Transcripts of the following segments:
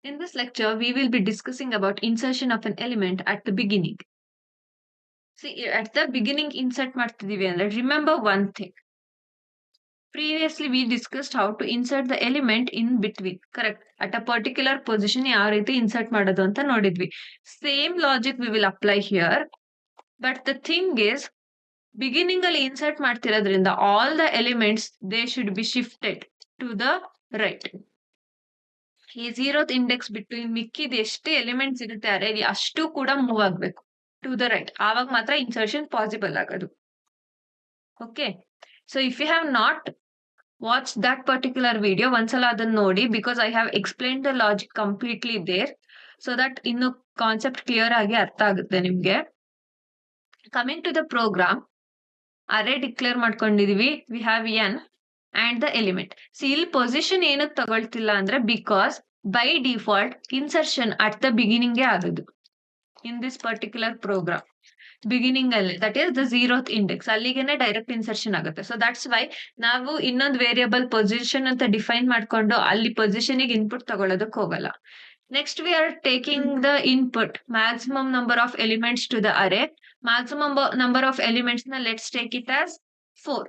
In this lecture, we will be discussing about insertion of an element at the beginning. See, at the beginning insert ಮಾಡ್ತಿದೀವಿ ಅಂದ್ರೆ remember one thing. Previously, we discussed how to insert the element in between. Correct. At a particular position, ಯಾವ ರೀತಿ insert ಮಾಡೋದು ಅಂತ ನೋಡಿದ್ವಿ. Same logic we will apply here. But the thing is, beginning ಅಲ್ಲಿ insert ಮಾಡ್ತಿರೋದ್ರಿಂದ all the elements, they should be shifted to the right. ಈ 0th index ಬಿಟ್ಟು ಮಿಕ್ಕಿದ ಎಷ್ಟು ಎಲಿಮೆಂಟ್ಸ್ ಇರುತ್ತೆ ಅರೇಲಿ ಅಷ್ಟು ಕೂಡ ಮೂವ್ ಆಗ್ಬೇಕು ಟು ದ ರೈಟ್. ಆವಾಗ ಮಾತ್ರ ಇನ್ಸರ್ಷನ್ ಪಾಸಿಬಲ್ ಆಗೋದು. Okay, so if you have not watch that particular video ಒಂದ್ಸಲ ಅದನ್ನ ನೋಡಿ, because I have explain the logic completely there, so that ಇನ್ನು ಕಾನ್ಸೆಪ್ಟ್ ಕ್ಲಿಯರ್ ಆಗಿ ಅರ್ಥ ಆಗುತ್ತೆ ನಿಮ್ಗೆ. Coming to the program, array declare ಮಾಡ್ಕೊಂಡಿದೀವಿ. We have an and the element. See, ಇಲ್ಲಿ ಪೊಸಿಷನ್ ಏನಕ್ಕೆ ತಗೊಳ್ತಿಲ್ಲ ಅಂದ್ರೆ because by default insertion at the beginning ಆಗೋದು in this particular program. Beginning ಅಲ್ಲಿ that is the 0th index, ಅಲ್ಲಿಗೆನೆ direct insertion ಆಗುತ್ತೆ. So that's why ನಾವು ಇನ್ನೊಂದು ವೇರಿಯಬಲ್ ಪೊಸಿಷನ್ ಅಂತ ಡಿಫೈನ್ ಮಾಡ್ಕೊಂಡು ಅಲ್ಲಿ ಪೊಸಿಷನ್ ಗೆ ಇನ್ಪುಟ್ ತಗೊಳ್ಳೋದಕ್ಕೆ ಹೋಗಲ್ಲ. Next we are taking the input maximum number of elements to the array. Maximum number of elements ನ let's take it as 4.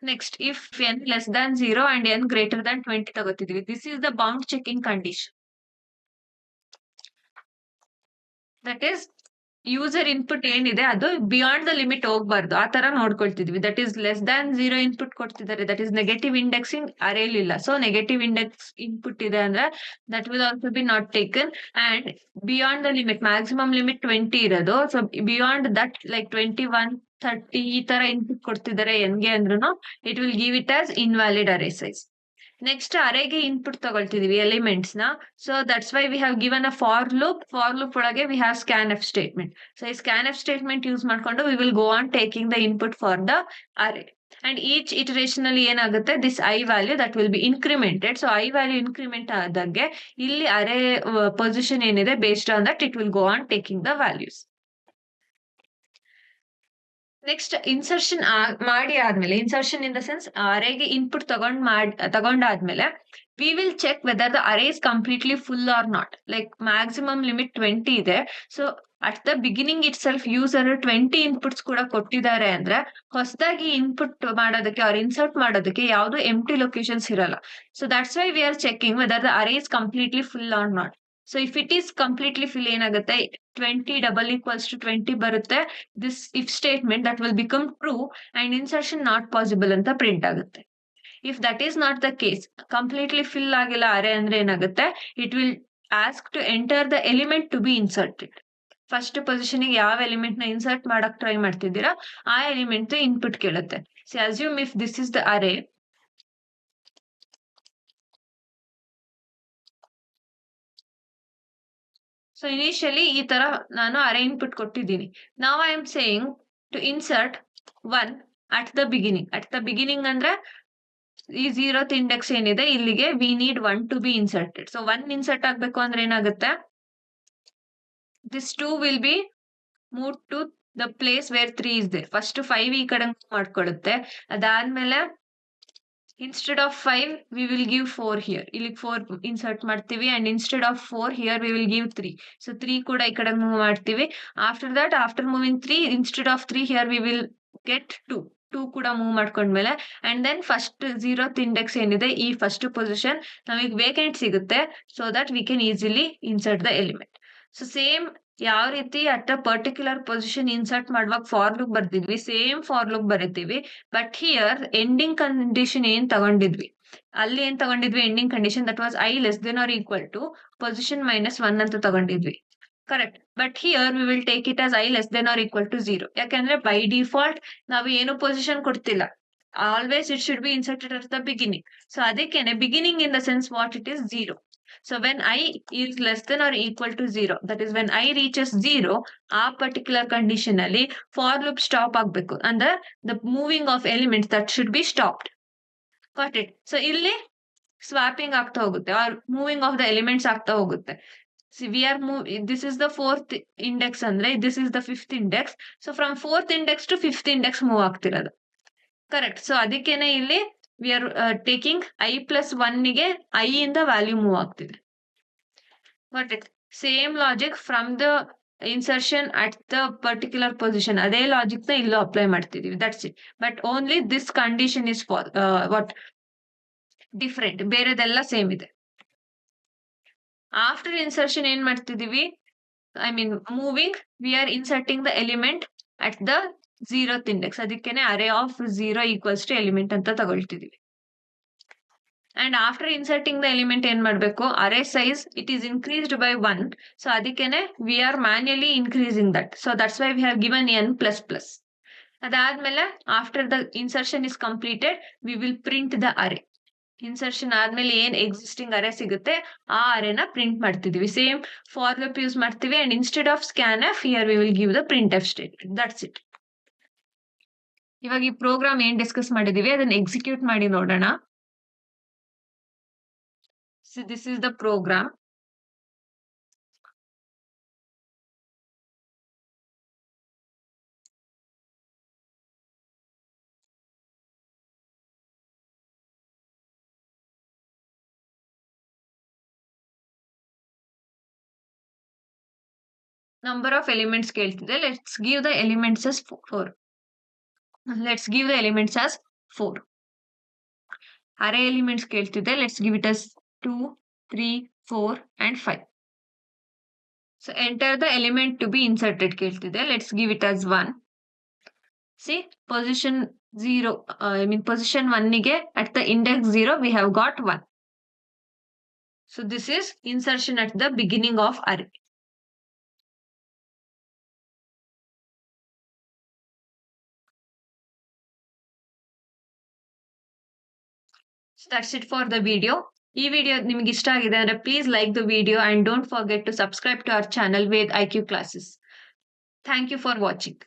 Next, if n less than 0 and n greater than 20 ತಗೋತಿದ್ವಿ. This is the bound checking condition. That is, user input ಏನಿದೆ ಅದು beyond the limit ಹೋಗ್ಬಾರ್ದು, ಆ ತರ ನೋಡ್ಕೊಳ್ತಿದ್ವಿ. That is less than 0 input ಕೊಡ್ತಿದ್ದಾರೆ, that is negative indexing ಅರೇಲಿಲ್ಲ. So negative index input ಇದೆ ಅಂದ್ರೆ that will also be not taken. And beyond the limit maximum limit 20 ಇರೋದು. ಸೊ ಬಿಯಾಂಡ್ ದಟ್ ಲೈಕ್ 21, 30 ಈ ತರ ಇನ್ಪುಟ್ ಕೊಡ್ತಿದ್ದಾರೆ ಎನ್ಗೆ ಅಂದ್ರೂ it will give it as invalid array size. Next ಅರೇಗೆ ಇನ್ಪುಟ್ ತಗೊಳ್ತಿದೀವಿ ಎಲಿಮೆಂಟ್ಸ್ ನ. So that's why we have given a for loop. For loop ಒಳಗೆ we have scanf statement. So ಈ ಸ್ಕ್ಯಾನ್ ಎಫ್ ಸ್ಟೇಟ್ಮೆಂಟ್ ಯೂಸ್ ಮಾಡ್ಕೊಂಡು we will go on taking the input for the array. And each iteration ಅಲ್ಲಿ ಏನಾಗುತ್ತೆ, this i value that will be incremented. So i value increment ಆದಂಗೆ ಇಲ್ಲಿ ಅರೇ position ಏನಿದೆ based on that it will go on taking the values. Next insertion ಮಾಡಿ ಆದ್ಮೇಲೆ, insertion in the sense ಅರೇಗೆ input ತಗೊಂಡಾದ್ಮೇಲೆ we will check whether the array is completely full or not. Like maximum limit 20 ಇದೆ. So at the beginning itself user 20 inputs ಕೂಡ ಕೊಟ್ಟಿದ್ದಾರೆ ಅಂದ್ರೆ ಹೊಸದಾಗಿ input ಮಾಡೋದಕ್ಕೆ ಅವ್ರು ಇನ್ಸರ್ಟ್ ಮಾಡೋದಕ್ಕೆ ಯಾವ್ದು ಎಂಟಿ ಲೊಕೇಶನ್ಸ್ ಇರಲ್ಲ. So that's why we are checking whether the array is completely full or not. So if it is completely fill ಏನಾಗುತ್ತೆ, 20 ಡಬಲ್ ಈಕ್ವಲ್ಸ್ ಟು 20 ಬರುತ್ತೆ. This if statement that will become true and insertion not possible ಅಂತ print ಆಗುತ್ತೆ. If that is not the case, completely fill ಆಗಿಲ್ಲ array ಅಂದ್ರೆ ಏನಾಗುತ್ತೆ, it will ask to enter the element to be inserted. First position ಗೆ ಯಾವ element ನ insert ಮಾಡಕ್ try ಮಾಡ್ತಿದ್ದೀರಾ ಆ ಎಲಿಮೆಂಟ್ ಇನ್ಪುಟ್ ಕೇಳುತ್ತೆ. So assume if this is the array. So initially ಈ ತರ ನಾನು ಅರೇ ಇನ್ಪುಟ್ ಕೊಟ್ಟಿದ್ದೀನಿ. ನಾವ್ I am saying to insert 1 at the beginning. At the beginning ಅಂದ್ರೆ ಈ 0th ಇಂಡೆಕ್ಸ್ ಏನಿದೆ ಇಲ್ಲಿಗೆ we need 1 to be inserted. So 1 insert ಆಗ್ಬೇಕು ಅಂದ್ರೆ ಏನಾಗುತ್ತೆ, this 2 will be move to the place where 3 is there. First 5 ಈ ಕಡೆ ಮಾಡ್ಕೊಳ್ಳುತ್ತೆ. ಅದಾದ್ಮೇಲೆ instead of 5 we will give 4 here. ಇಲ್ಲಿ 4 ಇನ್ಸರ್ಟ್ ಮಾಡ್ತೀವಿ and instead of 4 here we will give 3. So 3 ಕೂಡ ಈ ಕಡೆ ಮೂವ್ ಮಾಡ್ತೀವಿ. After that, after moving 3, instead of 3 here we will get 2. 2 ಕೂಡ ಮೂವ್ ಮಾಡ್ಕೊಂಡ್ಮೇಲೆ and then first 0th index ಏನಿದೆ ಈ ಫಸ್ಟ್ ಪೊಸಿಷನ್ ನಮಗೆ ವೇಕೆಂಟ್ ಸಿಗುತ್ತೆ. So that we can easily insert the element. So same ಯಾವ ರೀತಿ at a particular position insert ಮಾಡುವಾಗ for loop ಬರ್ದಿದ್ವಿ, ಸೇಮ್ ಫಾರ್ ಲೂಪ್ ಬರೀತೀವಿ. ಬಟ್ ಹಿಯರ್ ಎಂಡಿಂಗ್ ಕಂಡೀಷನ್ ಏನ್ ತಗೊಂಡಿದ್ವಿ, ಅಲ್ಲಿ ಏನ್ ತಗೊಂಡಿದ್ವಿ ending condition, that was i less than or equal to position -1 ಅಂತ ತಗೊಂಡಿದ್ವಿ. Correct. But here we will take it as i less than or equal to 0. ಯಾಕಂದ್ರೆ by default ನಾವು ಏನು ಪೊಸಿಷನ್ ಕೊಡ್ತಿಲ್ಲ. Always it should be inserted at the beginning. So ಅದಕ್ಕೇನೆ beginning in the sense what it is 0. So when I is less than or equal to 0, that is when I reaches 0, ಆ particular condition ಅಲ್ಲಿ for loop stop ಆಗ್ಬೇಕು. ಅಂದ್ರೆ the moving of elements that should be stopped. Got it? So ಇಲ್ಲಿ swapping ಆಗ್ತಾ ಹೋಗುತ್ತೆ or moving of the elements ಆಗ್ತಾ ಹೋಗುತ್ತೆ. See, we are this is the 4th index ಅಂದ್ರೆ this is the 5th index. So from 4th index to 5th index move ಆಗ್ತಿರೋದು. Correct. So ಅದಕ್ಕೇನೆ ಇಲ್ಲಿ we are taking i+1 ಗೆ i ಇಂದ value move ಆಗ್ತಿದೆ. Got it? Same logic from the insertion at the particular position. ಅದೇ logic ನ ಇಲ್ಲೂ apply ಮಾಡ್ತಿದೀವಿ. That's it. But only this condition is what different. ಬೇರೆದೆಲ್ಲ ಸೇಮ್ ಇದೆ. ಆಫ್ಟರ್ ಇನ್ಸರ್ಷನ್ ಏನ್ ಮಾಡ್ತಿದೀವಿ? I mean moving, we are inserting the element at the 0th index. ಅದಕ್ಕೇನೆ array of 0 equals to element ಅಂತ ತಗೊಳ್ತಿದೀವಿ. And after inserting the element ಏನ್ ಮಾಡ್ಬೇಕು? Array size it is increased by 1. So ಅದಕ್ಕೇನೆ we are manually increasing that. So that's why we have given n++. ಅದಾದ್ಮೇಲೆ after the insertion is completed we will print the array. Insertion ಆದ್ಮೇಲೆ ಏನ್ existing array ಸಿಗುತ್ತೆ ಆ ಅರೇನ print ಮಾಡ್ತಿದೀವಿ. Same for loop use ಮಾಡ್ತೀವಿ. And instead of scanf here we will give the printf statement. That's it. ಇವಾಗ ಈ program ಏನ್ ಡಿಸ್ಕಸ್ ಮಾಡಿದೀವಿ ಅದನ್ನ ಎಕ್ಸಿಕ್ಯೂಟ್ ಮಾಡಿ ನೋಡೋಣ. So this is the program. Number of elements ಕೇಳ್ತಿದೆ. Let's give the elements as 4. Let's give the elements as 4. Array elements ಕೇಳ್ತಿದೆ. Let's give it as 2, 3, 4 and 5. So enter the element to be inserted ಕೇಳ್ತಿದೆ. Let's give it as 1. See, position 0, position 1 ಗೆ at the index 0 we have got 1. So this is insertion at the beginning of array. So that's it for the video. ಈ video ನಿಮ್ಗೆ ಇಷ್ಟ ಆಗಿದೆ ಅಂದ್ರೆ please like the video and don't forget to subscribe to our channel Ved IQ classes. Thank you for watching.